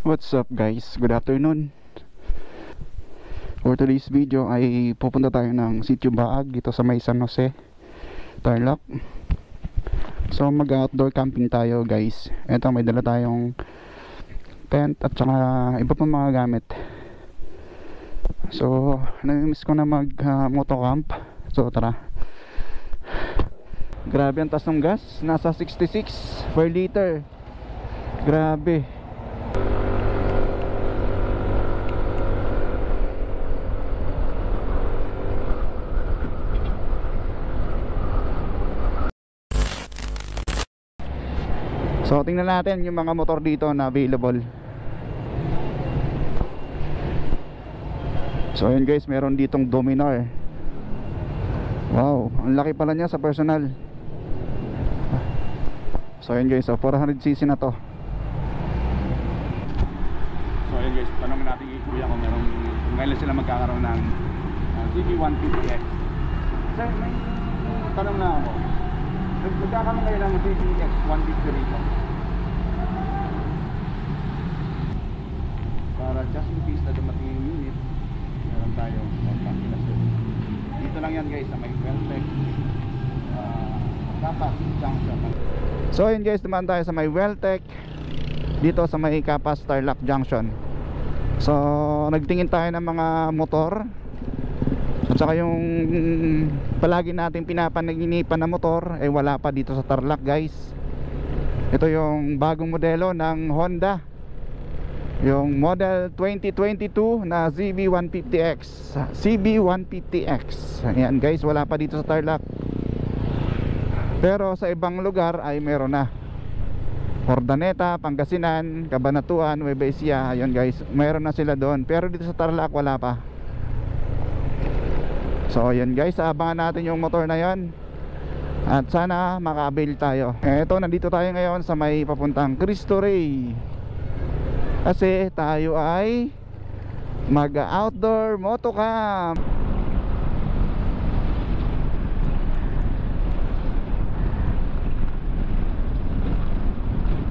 What's up guys? Good afternoon. For today's video ay pupunta tayo ng Sitio Baag dito sa may San Jose, Tarlac. So mag-outdoor camping tayo guys. Eto, may dala tayong tent at saka iba pang mga gamit. So namimiss ko na mag motocamp. So tara. Grabe ang taas ng gas, nasa 66 per liter. Grabe. So tingnan natin yung mga motor dito na available. So ayun guys, meron ditong Dominar. Wow, ang laki pala niya sa personal. So ayun guys, so 400cc na to. So ayun guys, tanongin natin kay Kuya kung kailan sila magkakaroon ng CB150X. Sir, may tanong na ako. Magkakaroon kayo ng CBX 150 rito para just in case na dumating yung unit, meron tayo magkakilasyon. Dito lang yan guys sa may Welltech Kapas Junction. So yun guys, dumaan tayo sa may Welltech dito sa may Kapas Tarlac Junction. So nagtingin tayo ng mga motor at saka yung palagi natin pinapanaginipan na motor eh wala pa dito sa Tarlac guys. Ito yung bagong modelo ng Honda, yung model 2022 na CB150X. Ayan guys, wala pa dito sa Tarlac, pero sa ibang lugar ay meron na. Ordaneta, Pangasinan, Cabanatuan, Nueva Ecija, ayun guys, meron na sila doon, pero dito sa Tarlac wala pa. So yun guys, abangan natin yung motor na yon at sana maka-avail tayo. Eto, nandito tayo ngayon sa may papuntang Cristo Rey kasi tayo ay mag-outdoor motocamp.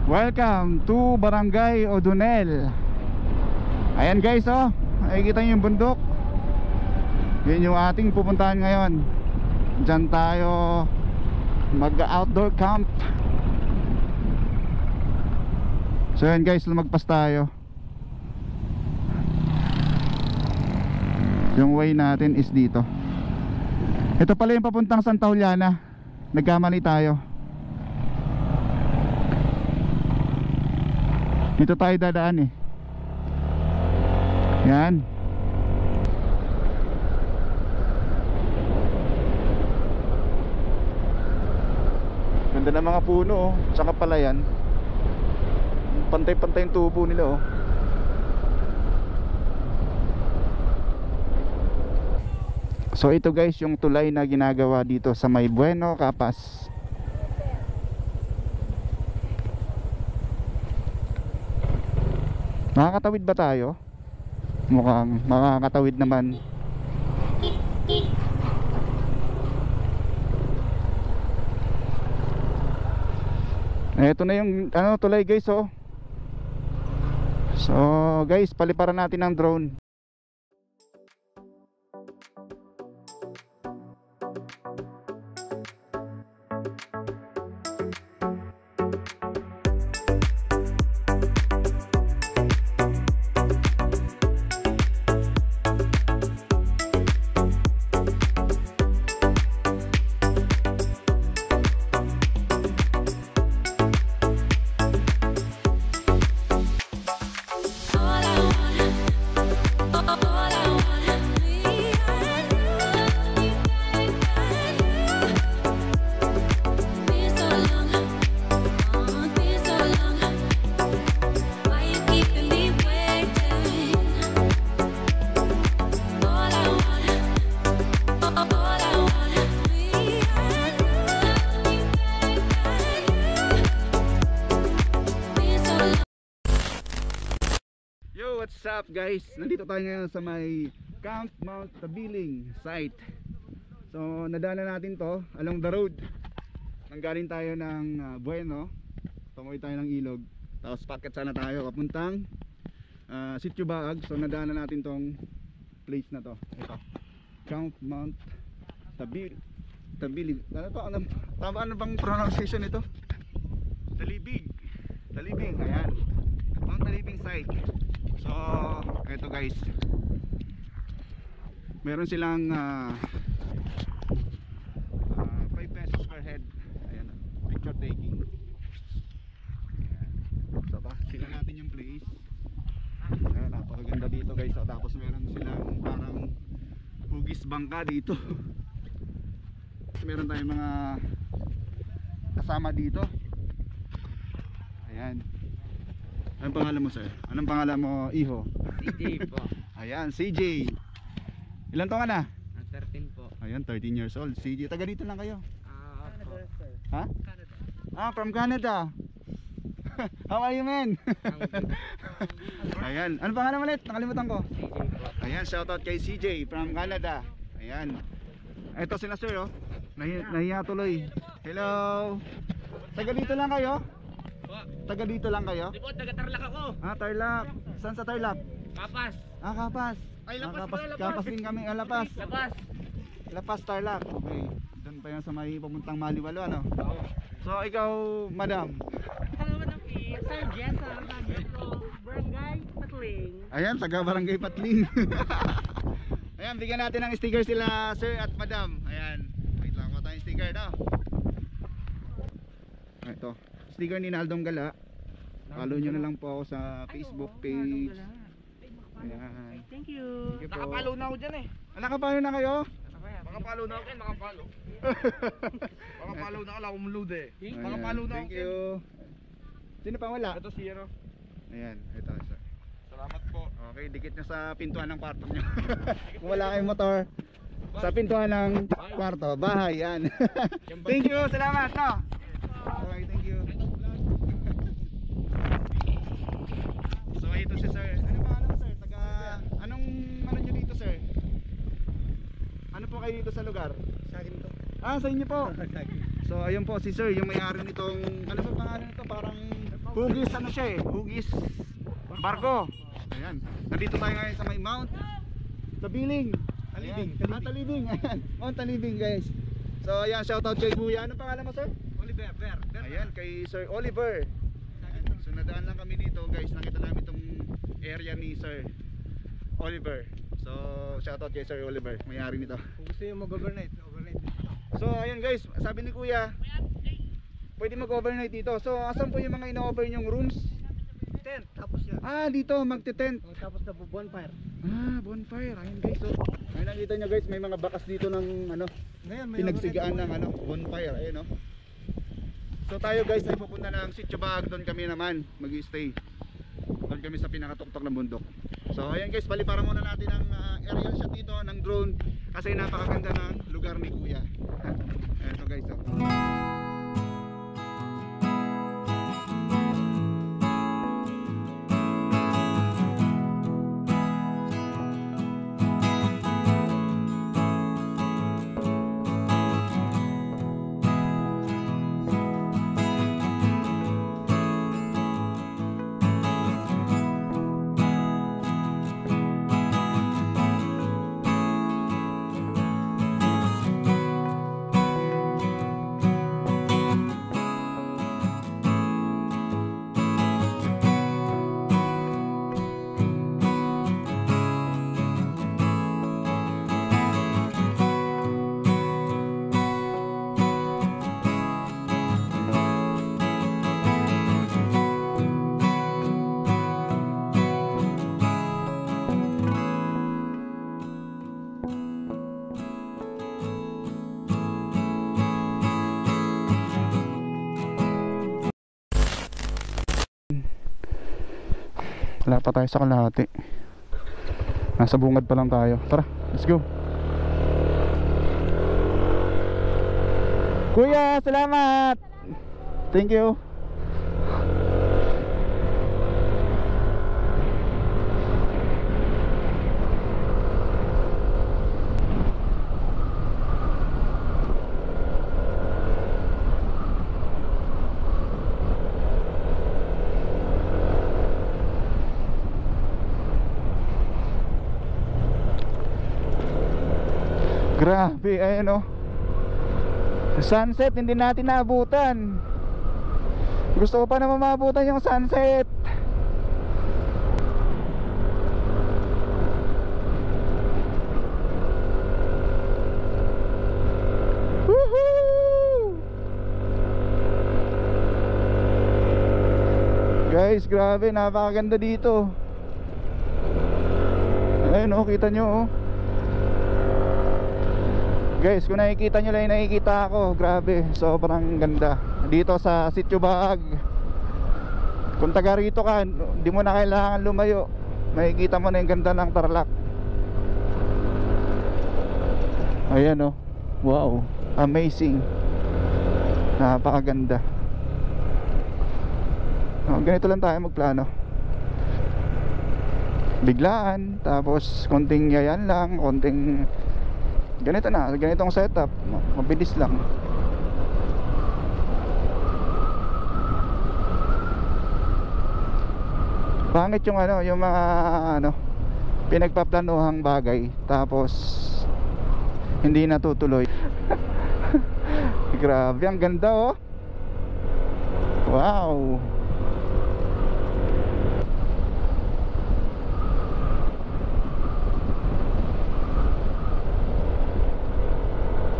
Welcome to Barangay Odonel. Ayan guys, oh, nakikita nyo yung bundok. Yun yung ating pupuntahan ngayon. Diyan tayo mag-outdoor camp. So yun guys, lumagpas tayo. Yung way natin is dito. Ito pala yung papuntang Santa Juliana. Nagkamali tayo. Dito tayo dadaan eh. Yan. Ganda ng mga puno, oh. Tsaka pala yan, pantay-pantay yung tubo nila, oh. So ito guys yung tulay na ginagawa dito sa may Bueno, Kapas. Makakatawid ba tayo? Mukhang makakatawid naman. Ito na yung tulay guys, oh. So guys, paliparan natin ng drone. What's up guys? Nandito tayo ngayon sa may Camp Mount Tabiling site. So nadala natin to along the road. Nanggaling tayo ng Bueno, tumuloy tayo ng ilog, tapos packet sana tayo papuntang Sitio Baag. So nadaanan natin tong place na to. Ito, Count Mount Tabilib. Ano to? Ano bang pronunciation ito? Talibig. Ayan, Mount Talibing site. So ito guys, meron silang 5 pesos per head. Ayan, picture taking. So tingnan natin yung place. Ayan, napakaganda dito guys. So, tapos meron silang parang hugis bangka dito. Meron tayong mga kasama dito. Ayan. Anong pangalan mo, sir? Anong pangalan mo, Iho? CJ po. Ayan, CJ. Ilan taon ka na? 13 po. Ayan, 13 years old. CJ, taga dito lang kayo? Canada, sir. Ha? Canada. From Canada. How are you, man? Ayan, anong pangalan mo ulit? Nakalimutan ko. CJ po. Ayan, shoutout kay CJ from Canada. Ayan. Ito sila sir, oh. Nahiya tuloy. Hello. Taga dito lang kayo? Taga dito lang kayo? Di po, taga-Tarlac ako. Tarlac. Saan sa Tarlac? Kapas. Kapas. Ay, Lapas Kapas, pala, Lapas. Kapas din kami, Lapas. Lapas. Tarlac. Okay. Doon pa yan sa may papuntang Maliwalo, ano? So, ikaw, madam. Hello, Madam P. Sir Jessa, Barangay Patling. Ayan, taga Barangay Patling. Ayan, bigyan natin ng sticker sila sir at madam. Ayan, wait lang ko tayong sticker daw. Ito, sticker ni Naldong Gala. Follow nyo na lang po ako sa Facebook page. Ayan. Thank you. Thank you po. Nakapalo na ako dyan eh. Nakapalo na kayo? Nakapalo na ako, nakapalo. Nakapalo na ako, wala akong load eh. Ayan, Nakapalo na ako. thank you. Sino pa wala? Ito si Hero. Ayan, ito sir. Salamat po. Okay, dikit nyo sa pintuan ng kwarto nyo. Kung wala kayong motor, sa pintuan ng kwarto, bahay, yan. Thank you, salamat, no? Okay, thank you. So, ito si sir. Ano ba alam sir? Anong ano nyo dito sir? Ano po kayo dito sa lugar? Sa akin to. Sa inyo po. So, ayun po si sir, yung may-ari nitong, ano ba pangalan nito? Parang hugis, ano siya eh? Hugis barko. Ayan. Nandito tayo ngayon sa may Mount Tabiling. Talibing. Talibing. Ayan. Mount Talibing guys. So ayan, shoutout kay Kuya. Ano pangalan mo sir? Oliver. Ayan, kay Sir Oliver. Ayan. So nadaan lang kami dito guys. Nakita namin itong area ni Sir Oliver. So shoutout kay Sir Oliver, may-ari nito. Kung gusto nyo mag-overnight, overnight. So ayan guys, sabi ni Kuya, pwede mag-overnight dito. So asan po yung mga ino-offer nyong rooms? Tent, tapos yan. Dito magte-tent. Tapos na po bonfire. Bonfire. Ayun guys, so ayun, nakita nyo guys, may mga bakas dito ng ano, Ngayon, may pinagsigaan ng ano, bonfire. Ayun, no? So tayo guys ay pupunta ng Sitio Baag. Doon kami naman mag-i-stay. Doon kami sa pinakatuktok ng bundok. So ayan guys, baliparan muna natin ang aerial shot dito ng drone kasi napakaganda ng lugar ni Kuya. Ayan to guys, so. Wala pa tayo sa kalahati. Nasa bungad pa lang tayo. Tara, let's go. Kuya, salamat. Thank you. Grabe, ayun oh. Sunset, hindi natin naabutan. Gusto ko pa naman maabutan yung sunset. Woohoo! Guys, grabe, napakaganda dito. Ayun oh, kita nyo oh. Guys, kung nakikita nyo lang yung nakikita ako, grabe, sobrang ganda. Dito sa Sitio Baag. Kung taga rito ka, di mo na kailangan lumayo. Makikita mo na yung ganda ng Tarlac. Ayan oh. Wow, amazing. Napakaganda. Ganito lang tayo magplano. Biglaan, tapos konting yayan lang, konting ganito na, ganitong setup. Mabilis lang. Pangit yung ano, yung mga ano, pinagpaplanuhang bagay tapos hindi natutuloy. Grabe, ang ganda oh. Wow.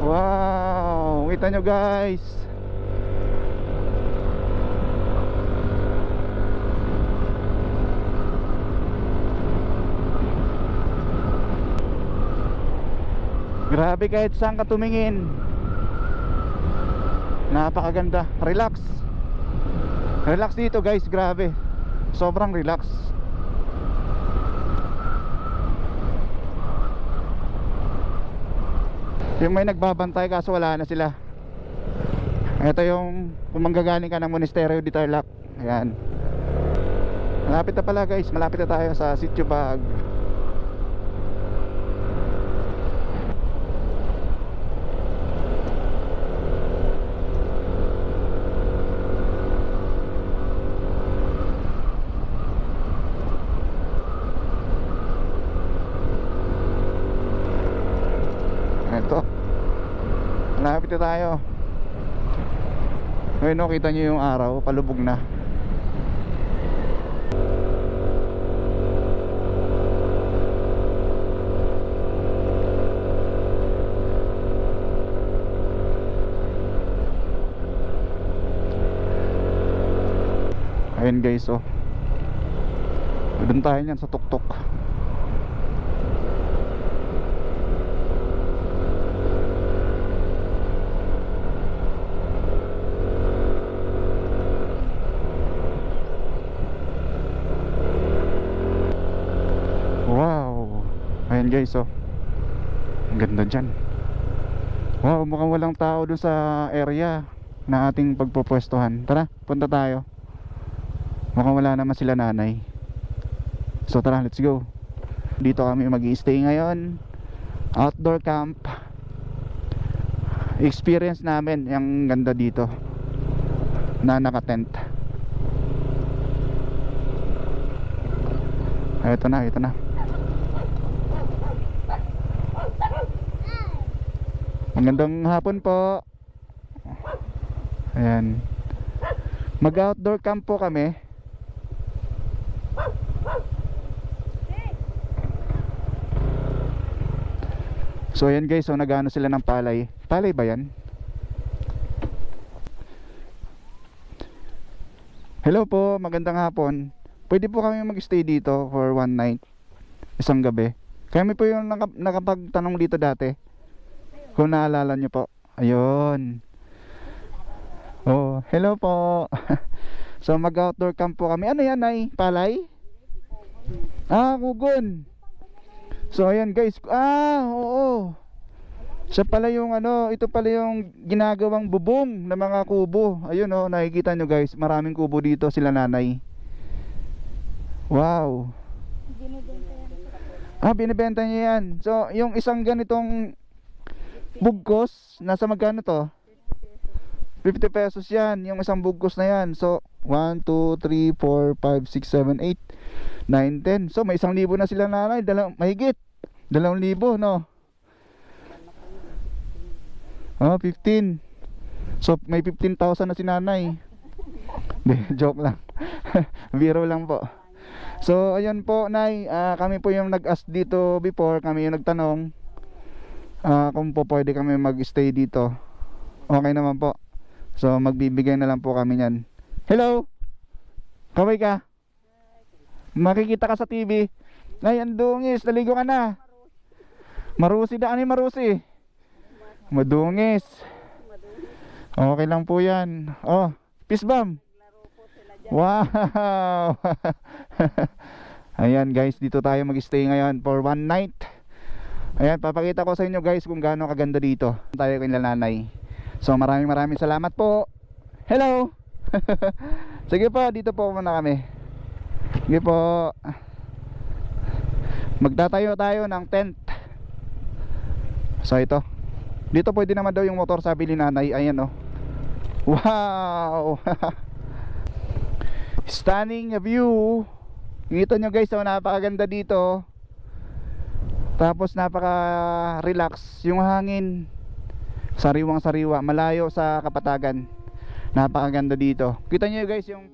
Wow, kita nyo guys. Grabe, kahit saan ka tumingin, napakaganda. Relax. Relax dito guys, grabe. Sobrang relax. Yung may nagbabantay kaso wala na sila. Ito yung kung manggagaling ka ng Monasterio di Tarlac. Ayan. Malapit na pala guys, malapit na tayo sa Sitio Baag. Ito, malapit na tayo. Ngayon no, kita nyo yung araw, palubog na. Ayun guys oh. Doon tayo nyan sa tuktok. Ayan guys oh. Ang ganda dyan. Wow, mukhang walang tao dun sa area na ating pagpupwestuhan. Tara, punta tayo. Mukhang wala naman sila nanay. So tara, let's go. Dito kami mag-i-stay ngayon. Outdoor camp. Experience namin yung ganda dito na naka-tent. Ito na, ito na. Magandang hapon po. Ayan. Mag-outdoor camp po kami. So ayan guys, so nag-ano sila ng palay. Palay ba yan? Hello po, magandang hapon. Pwede po kami mag-stay dito for one night. Isang gabi. Kami po yung nakapagtanong dito dati. Kung naalala nyo po. Ayun. Oh, hello po. So mag-outdoor camp po kami. Ano yan ay? Palay? Ah, kugon. So ayan guys. Ah, oo. Siya pala yung ano, ito pala yung ginagawang bubong ng mga kubo. Ayun oh, nakikita nyo guys. Maraming kubo dito sila nanay. Wow. Ah, binibenta niya yan. So yung isang ganitong bugkos, nasa magkano to? 50 pesos yan, yung isang bugkos na yan. So 1, 2, 3, 4, 5, 6, 7, 8, 9, 10. So may 1,000 na sila nanay, mahigit 2,000 no. Oh, 15. So may 15,000 na si nanay. Di, joke lang. Biro lang po. So ayun po nay, kami po yung nag-ask dito before, kami yung nagtanong kung po pwede kami mag-stay dito. Okay naman po. So magbibigay na lang po kami niyan. Hello. Kaway ka. Makikita ka sa TV. Nay, andungis, naligo ka na. Marusi daan ni Marusi. Madungis. Okay lang po yan. Oh, peace bomb. Wow. Ayan guys, dito tayo mag-stay ngayon for one night. Ayan, papakita ko sa inyo guys kung gaano kaganda dito. Tayo kay nanay. So maraming salamat po. Hello. Sige po, dito po muna kami. Sige po. Magtatayo tayo ng tent. So ito. Dito pwede naman daw yung motor, sabi ni nanay. Ayan oh. Wow. Stunning view. Kita nyo guys, oh, napakaganda dito. Tapos napaka relax yung hangin. Sariwang sariwa, malayo sa kapatagan. Napakaganda dito. Kita nyo guys yung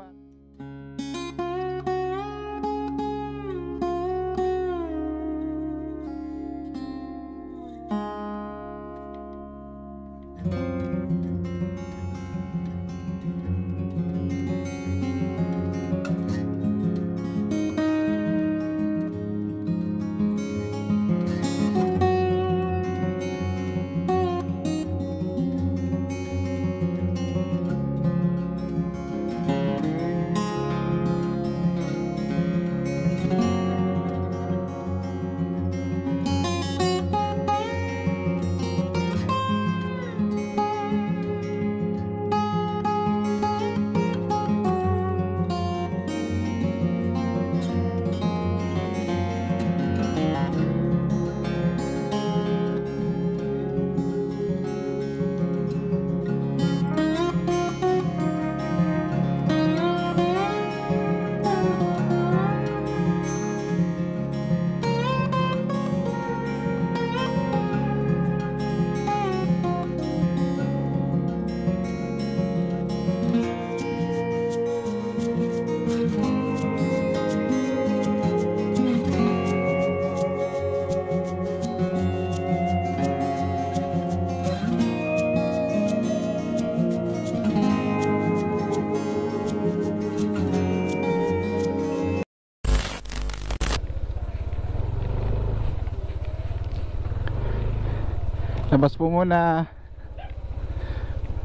labas po muna.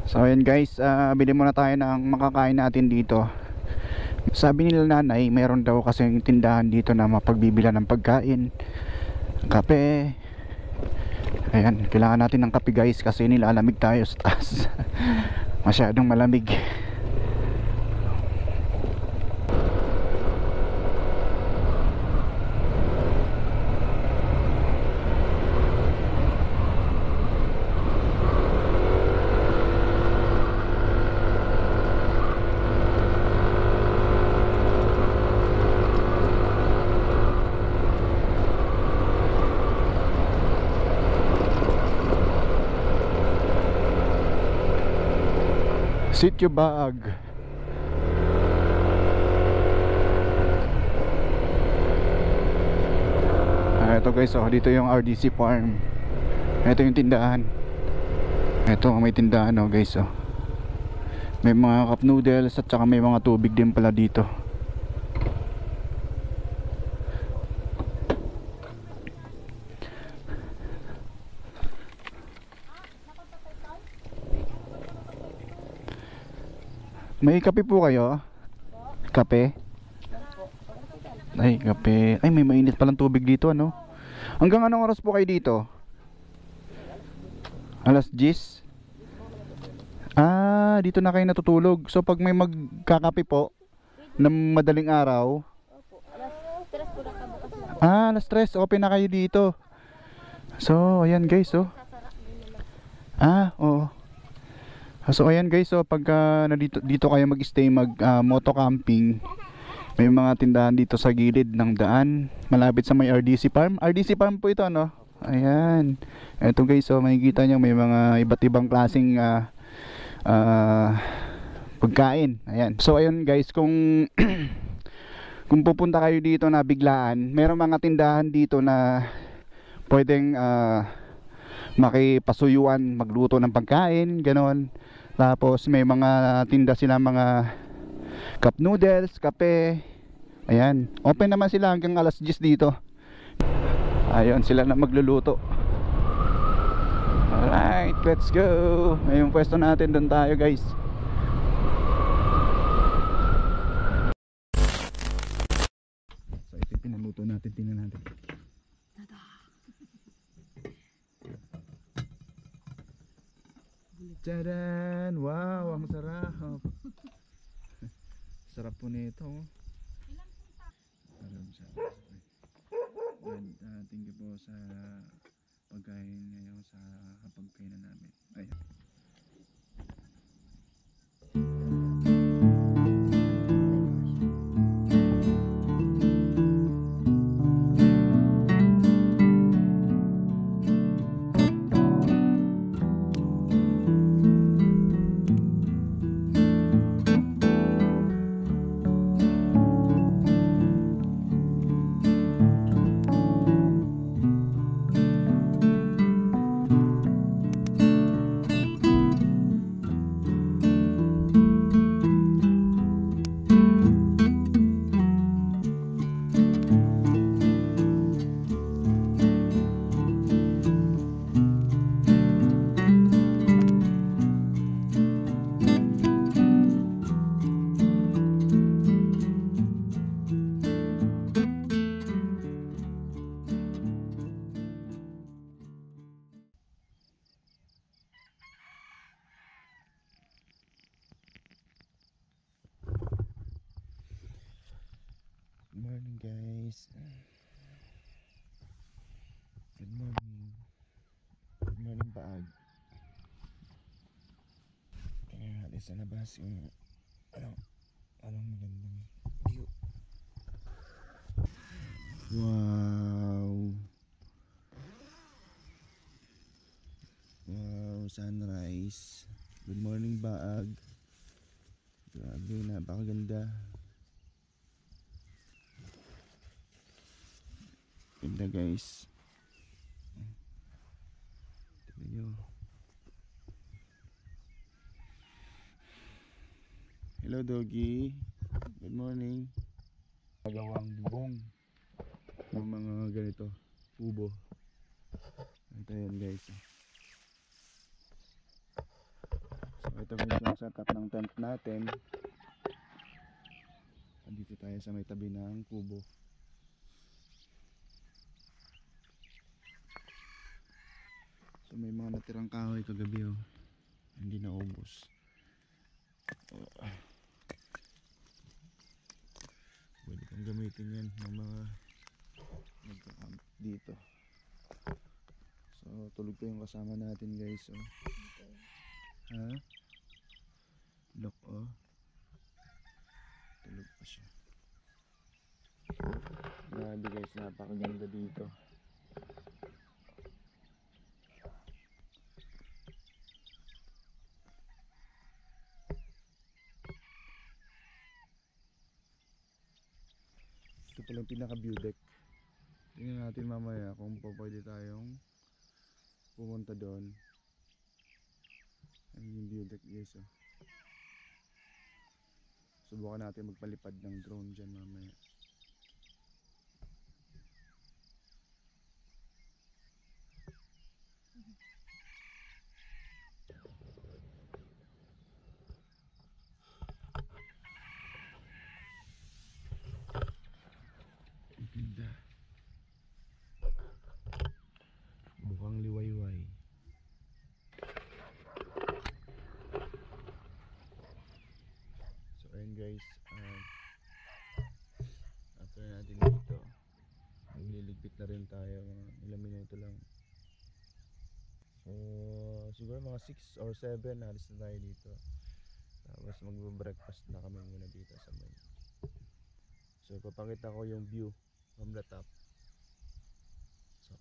So ayan guys, bili muna tayo ng makakain natin dito. Sabi nila nanay, mayroon daw kasing tindahan dito na mapagbibila ng pagkain, kape. Ayan, kailangan natin ng kape guys kasi nilalamig tayo sa taas. Masyadong malamig. Sitio Baag. Ito guys, oh, dito yung RDC Farm. Ito yung tindahan. Ito may tindahan oh guys oh. May mga cup noodles at saka may mga tubig din pala dito. May kape po kayo? Kape? Ay, kape. Ay, may mainit palang tubig dito, ano? Hanggang anong oras po kayo dito? Alas 10? Ah, dito na kayo natutulog. So, pag may magkakape po, ng madaling araw, alas 3, open na kayo dito. So, ayan guys, oh. Oo. So ayan guys, so pagka dito kayo mag-stay, moto camping, may mga tindahan dito sa gilid ng daan, malapit sa may RDC Farm. RDC Farm po ito, ano? Ayan. Eto guys, so makikita nyo may mga iba't ibang klaseng ah, pagkain. Ayan. So ayun guys, kung kung pupunta kayo dito na biglaan, merong mga tindahan dito na pwedeng makipasuyuan, magluto ng pagkain, ganon. Tapos may mga tinda sila, mga cup noodles, kape. Ayan. Open naman sila hanggang alas 10 dito. Ayun sila na magluluto. Alright, let's go. Ngayong pwesto natin, doon tayo guys. So ito yung pinaluto natin, tingnan natin. Tadaan! Wow, ang sarap. Sarap po nito. Thank you po sa pagkain ngayon sa hapagkainan namin. Ay. Good morning guys. Good morning. Good morning baag. Tingnan natin sa labas yung anong magandang view. Wow. Wow, sunrise. Good morning baag. Grabe, napakaganda. Ganda guys. Tignan nyo. Hello doggy. Good morning. Magawang bubong ng mga ganito, kubo. Ito yan guys. So ito guys yung setup ng tent natin. Dito tayo sa may tabi ng kubo. So may mga natirang kahoy kagabi oh. Hindi na ubos. Pwede kang gamitin yan ng mga nagka-camp dito. So tulog pa yung kasama natin guys oh. Ha? Look oh. Tulog pa siya. Grabe guys, napakaganda dito. Ito pala yung pinaka view deck. Tingnan natin mamaya kung pwede tayong pumunta doon. Ayun yung view deck guys oh. Subukan natin magpalipad ng drone dyan mamaya. Ang ganda. Mukhang liwayway. So ayun guys, after natin dito, magliligpit na rin tayo, mga ilang minuto lang. So siguro mga 6 or 7 alis na tayo dito. Tapos magbe-breakfast na kami muna dito sa may. So papakita ko yung view from the top. So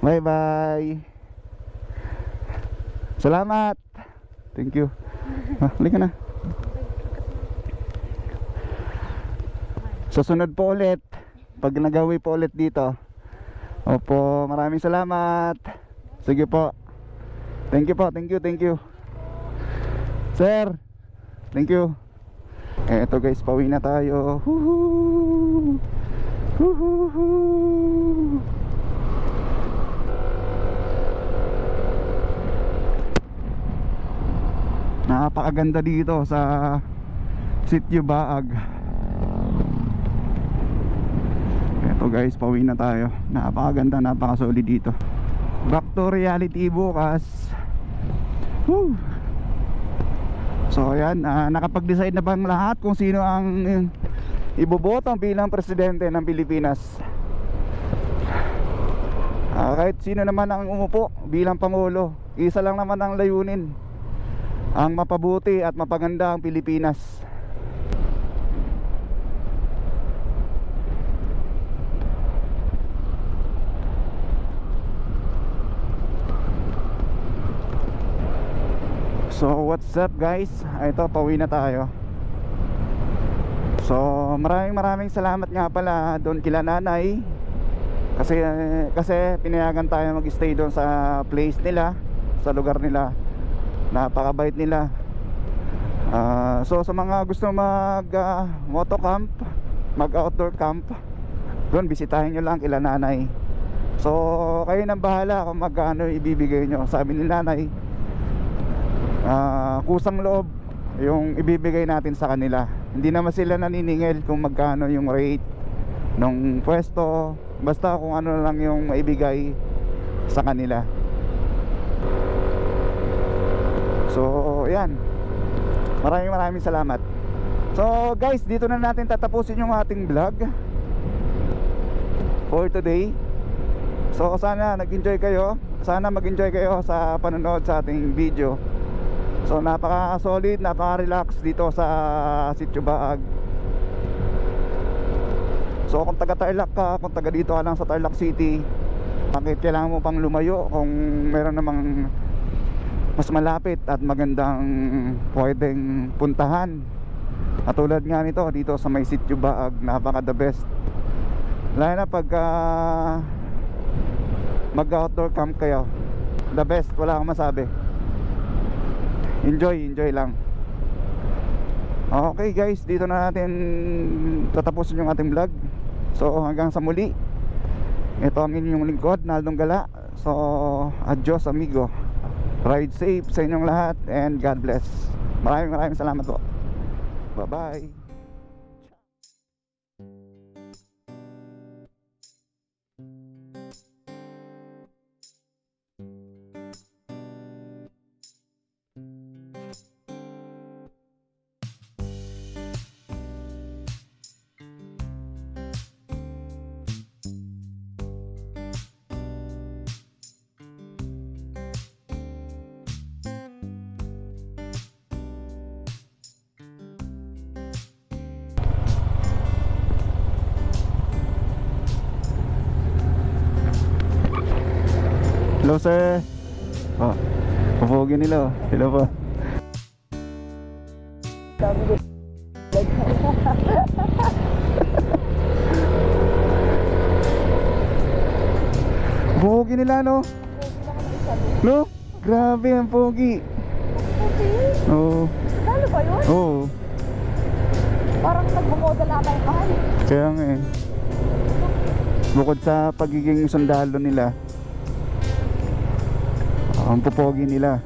Bye bye. Salamat. Thank you. Halika na. Susunod po ulit pag nagawi po ulit dito. Opo, maraming salamat. Sige po. Thank you po, thank you. Sir, thank you. Eto guys, pauwi na tayo. Woohoo! Woohoo! Napakaganda dito sa Sitio Baag. Eto guys, pauwi na tayo. Napakaganda, napakasolid dito. Back to reality bukas. Woo! So ayan, nakapag-decide na bang lahat kung sino ang iboboto bilang presidente ng Pilipinas? Kahit sino naman ang umupo bilang pangulo, isa lang naman ang layunin, ang mapabuti at mapaganda ang Pilipinas. So what's up guys? Ito, pauwi na tayo. So maraming salamat nga pala doon kila nanay. Kasi pinayagan tayo mag-stay doon sa place nila, sa lugar nila. Napakabait nila. So sa mga gusto mag moto camp, mag outdoor camp, doon bisitahin nyo lang kila nanay. So kayo nang bahala kung magkano ibibigay nyo. Sabi ni nanay, kusang loob yung ibibigay natin sa kanila. Hindi naman sila naniningil kung magkano yung rate ng pwesto, basta kung ano lang yung maibigay sa kanila. So yan, maraming salamat. So guys, dito na natin tatapusin yung ating vlog for today. So sana nag-enjoy kayo, sana mag-enjoy kayo sa panonood sa ating video. So napaka-solid, napaka-relax dito sa Sitio Baag. So kung taga Tarlac ka, kung taga dito ka lang sa Tarlac City, bakit kailangan mo pang lumayo kung meron namang mas malapit at magandang pwedeng puntahan? Katulad nga nito dito sa may Sitio Baag, napaka the best. Lalo na pag mag-outdoor camp kayo, the best, wala akong masabi. Enjoy lang. Okay guys, dito na natin tatapusin yung ating vlog. So hanggang sa muli, ito ang inyong lingkod, Naldong Gala. So adios amigo. Ride safe sa inyong lahat and God bless. Maraming salamat po. Bye bye. Hello sir. Oh, pupugi nila. Hello po. Pugi nila no? No? Grabe ang pugi. Oo. Lalo ba yun? Oo. Parang nagmumodel na tayo mahal. Kaya nga eh. Bukod sa pagiging sundalo nila, ang pupogi nila.